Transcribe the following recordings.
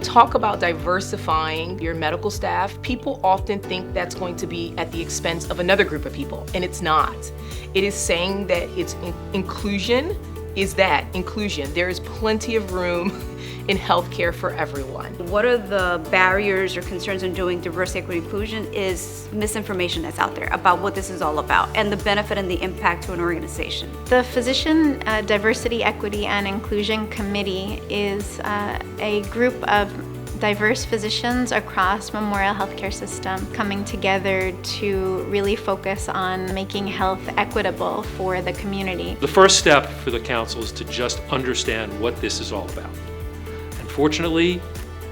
talk about diversifying your medical staff, people often think that's going to be at the expense of another group of people, and it's not. It is saying that it's inclusion is that inclusion. There is plenty of room in healthcare for everyone. What are the barriers or concerns in doing diversity, equity, inclusion is misinformation that's out there about what this is all about and the benefit and the impact to an organization. The Physician Diversity, Equity, and Inclusion Committee is a group of diverse physicians across Memorial Healthcare System coming together to really focus on making health equitable for the community. The first step for the council is to just understand what this is all about. And fortunately,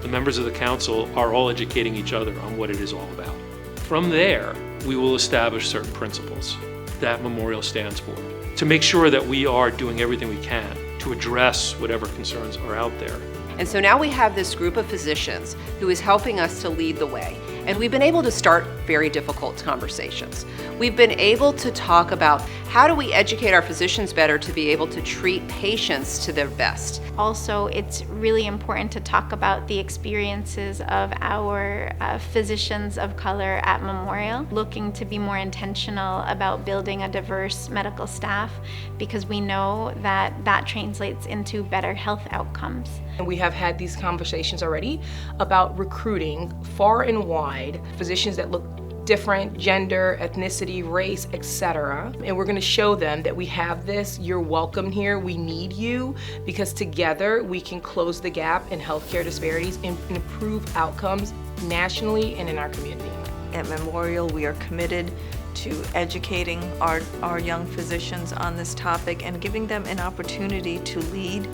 the members of the council are all educating each other on what it is all about. From there, we will establish certain principles that Memorial stands for to make sure that we are doing everything we can to address whatever concerns are out there. And so now we have this group of physicians who is helping us to lead the way. And we've been able to start very difficult conversations. We've been able to talk about how do we educate our physicians better to be able to treat patients to their best. Also, it's really important to talk about the experiences of our physicians of color at Memorial, looking to be more intentional about building a diverse medical staff because we know that that translates into better health outcomes. And we have had these conversations already about recruiting far and wide physicians that look different, gender, ethnicity, race, etc. And we're going to show them that we have this, you're welcome here, we need you, because together we can close the gap in healthcare disparities and improve outcomes nationally and in our community. At Memorial, we are committed to educating our young physicians on this topic and giving them an opportunity to lead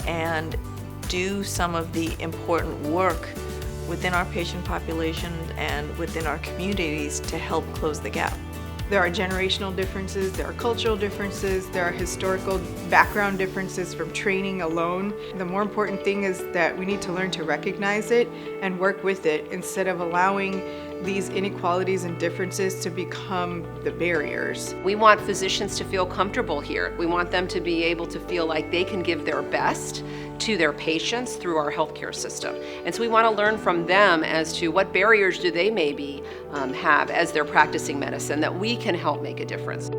and do some of the important work within our patient population and within our communities to help close the gap. There are generational differences, there are cultural differences, there are historical background differences from training alone. The more important thing is that we need to learn to recognize it and work with it instead of allowing these inequalities and differences to become the barriers. We want physicians to feel comfortable here. We want them to be able to feel like they can give their best to their patients through our healthcare system. And so we want to learn from them as to what barriers do they maybe have as they're practicing medicine that we can help make a difference.